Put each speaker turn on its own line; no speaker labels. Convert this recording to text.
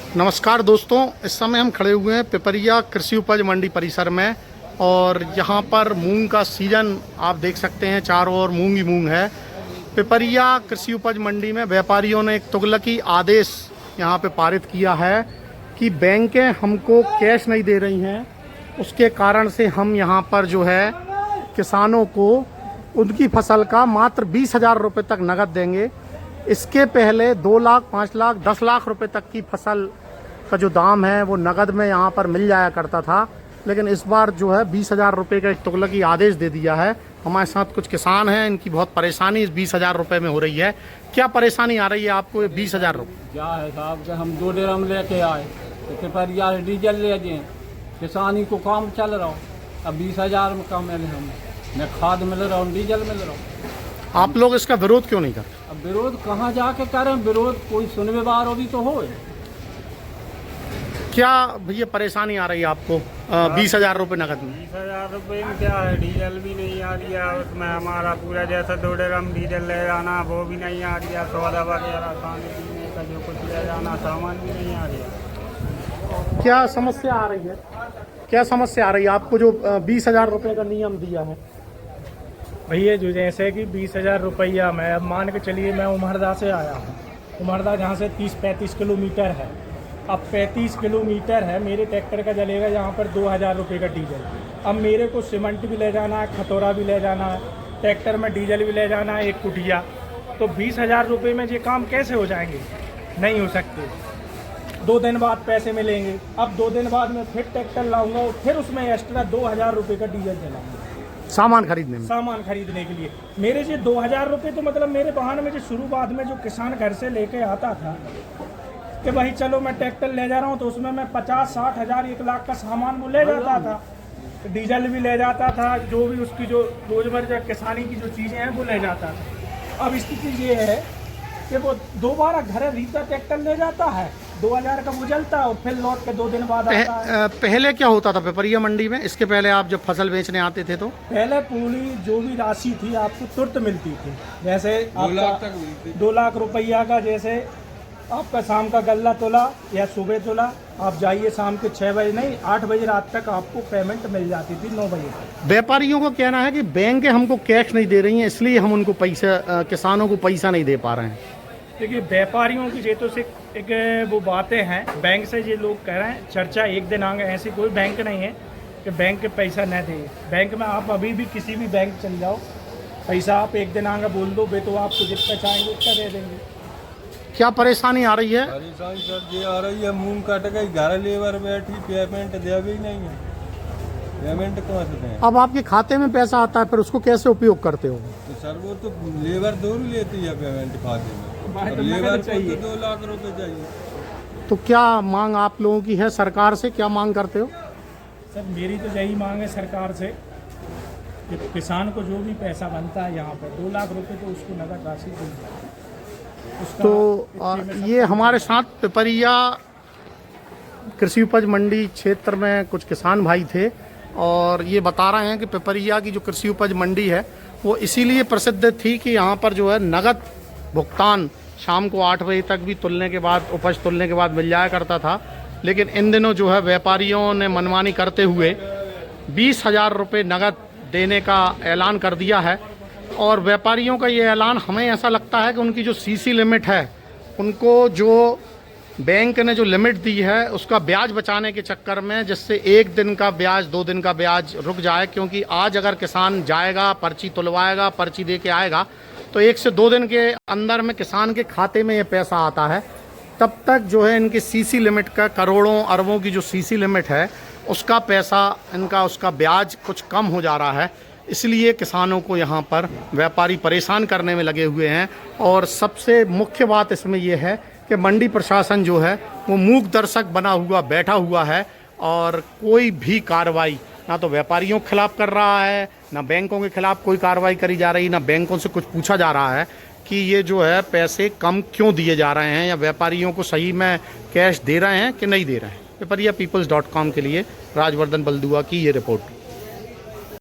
नमस्कार दोस्तों, इस समय हम खड़े हुए हैं पिपरिया कृषि उपज मंडी परिसर में। और यहाँ पर मूंग का सीज़न आप देख सकते हैं, चारों ओर मूंग ही मूंग है। पिपरिया कृषि उपज मंडी में व्यापारियों ने एक तुगलकी आदेश यहाँ पे पारित किया है कि बैंकें हमको कैश नहीं दे रही हैं, उसके कारण से हम यहाँ पर जो है किसानों को उनकी फसल का मात्र 20,000 रुपये तक नकद देंगे। इसके पहले 2 लाख, 5 लाख, 10 लाख रुपए तक की फसल का जो दाम है वो नगद में यहाँ पर मिल जाया करता था, लेकिन इस बार जो है 20,000 रुपये का एक तुगलकी आदेश दे दिया है। हमारे साथ कुछ किसान हैं, इनकी बहुत परेशानी इस 20,000 रुपये में हो रही है। क्या परेशानी आ रही है आपको ये 20,000 रुपये?
क्या है साहब कि हम 2 ड्रम लेके आए तो पिपरिया डीजल ले दें, किसानी को काम चल रहा हो। अब 20,000 में कम मिले हमें, न खाद मिल रहा हूँ, डीजल मिल रहा हूँ।
आप लोग इसका विरोध क्यों नहीं करते?
अब विरोध कहाँ जाके करें? विरोध कोई सुनने वाला भी तो हो।
क्या भैया परेशानी आ रही है आपको 20,000 रुपये नकद में?
20,000 रुपये में क्या है, डीजल भी नहीं आ रही है उसमें। हमारा पूरा जैसा 2 ड्रम डीजल ले जाना वो भी नहीं आ रही है। सौदा वगैरह खाने पीने का जो कुछ ले जाना सामान भी नहीं आ रही है।
क्या समस्या आ रही है? क्या समस्या आ रही है आपको जो 20,000 रुपये का नियम दिया है?
भैया जो जैसे कि 20,000 रुपया, मैं अब मान के चलिए मैं उमरदा से आया हूँ। उमरदा जहाँ से 30-35 किलोमीटर है। अब 35 किलोमीटर है, मेरे ट्रैक्टर का जलेगा यहाँ पर 2,000 रुपये का डीजल। अब मेरे को सीमेंट भी ले जाना है, खतौरा भी ले जाना है, ट्रैक्टर में डीजल भी ले जाना है, एक कुटिया। तो 20,000 रुपये में ये काम कैसे हो जाएंगे? नहीं हो सकते। 2 दिन बाद पैसे मिलेंगे। अब 2 दिन बाद मैं फिर ट्रैक्टर लाऊंगा, फिर उसमें एक्स्ट्रा 2,000 रुपये का डीजल जलाऊंगा
सामान खरीदने
के लिए। मेरे जो 2,000 रुपये तो मतलब मेरे बहाने में जो शुरुआत में जो किसान घर से लेके आता था कि भाई चलो मैं ट्रैक्टर ले जा रहा हूँ, तो उसमें मैं 50-60 हज़ार 1 लाख का सामान वो ले जाता था, डीजल भी ले जाता था, जो भी उसकी जो रोजमर्रा किसानी की जो चीज़ें हैं वो ले जाता था। अब स्थिति ये है कि वो दोबारा घर रीता ट्रैक्टर ले जाता है, 2,000 का वो जलता है और फिर लौट के 2 दिन बाद आता है।
पहले क्या होता था पिपरिया मंडी में? इसके पहले आप जब फसल बेचने आते थे तो
पहले पूरी जो भी राशि थी आपको तुरंत मिलती थी। जैसे 2 लाख रुपया का, जैसे आपका शाम का गल्ला तोला या सुबह तोला, आप जाइए शाम के 6 बजे नहीं 8 बजे रात तक आपको पेमेंट मिल जाती थी 9 बजे तक।
व्यापारियों का कहना है कि बैंक हमको कैश नहीं दे रही हैं, इसलिए हम उनको पैसा, किसानों को पैसा नहीं दे पा रहे हैं।
देखिए व्यापारियों की ये तो से एक वो बातें हैं, बैंक से ये लोग कह रहे हैं चर्चा एक दिन आगे। ऐसी कोई बैंक नहीं है कि बैंक पैसा न दे। बैंक में आप अभी भी किसी भी बैंक चल जाओ, पैसा आप एक दिन आगे बोल दो बे, तो आपको जितना चाहेंगे उतना दे देंगे।
क्या परेशानी आ रही है?
परेशानी सर ये आ रही है, मूंग कट गई, घर लेबर बैठी, पेमेंट दे भी नहीं है। पेमेंट कहाँ से दें?
अब आपके खाते में पैसा आता है, फिर उसको कैसे उपयोग करते हो?
तो सर वो तो लेबर दूर लेती है पेमेंट खाते में,
तो
लेबर को
चाहिए।
तो 2 लाख रुपए चाहिए।
तो क्या मांग आप लोगों की है सरकार से? क्या मांग करते हो?
सर मेरी तो यही मांग है सरकार से कि किसान को जो भी पैसा बनता है यहाँ पर 2 लाख रुपए तो उसको नगद राशि दी जाए।
तो ये हमारे साथ पिपरिया कृषि उपज मंडी क्षेत्र में कुछ किसान भाई थे और ये बता रहे हैं कि पिपरिया की जो कृषि उपज मंडी है वो इसीलिए प्रसिद्ध थी कि यहाँ पर जो है नगद भुगतान शाम को 8 बजे तक भी तुलने के बाद, उपज तुलने के बाद मिल जाया करता था। लेकिन इन दिनों जो है व्यापारियों ने मनमानी करते हुए 20,000 रुपये नगद देने का ऐलान कर दिया है। और व्यापारियों का ये ऐलान हमें ऐसा लगता है कि उनकी जो सीसी लिमिट है, उनको जो बैंक ने जो लिमिट दी है उसका ब्याज बचाने के चक्कर में, जिससे 1 दिन का ब्याज 2 दिन का ब्याज रुक जाए। क्योंकि आज अगर किसान जाएगा, पर्ची तुलवाएगा, पर्ची दे के आएगा, तो 1 से 2 दिन के अंदर में किसान के खाते में ये पैसा आता है। तब तक जो है इनकी सीसी लिमिट का, करोड़ों अरबों की जो सीसी लिमिट है उसका पैसा, इनका उसका ब्याज कुछ कम हो जा रहा है। इसलिए किसानों को यहाँ पर व्यापारी परेशान करने में लगे हुए हैं। और सबसे मुख्य बात इसमें यह है कि मंडी प्रशासन जो है वो मूक दर्शक बना हुआ बैठा हुआ है और कोई भी कार्रवाई ना तो व्यापारियों के खिलाफ कर रहा है, ना बैंकों के खिलाफ कोई कार्रवाई करी जा रही, ना बैंकों से कुछ पूछा जा रहा है कि ये जो है पैसे कम क्यों दिए जा रहे हैं या व्यापारियों को सही में कैश दे रहे हैं कि नहीं दे रहे हैं। पिपरिया peoples.com के लिए राजवर्धन बलदुआ की ये रिपोर्ट।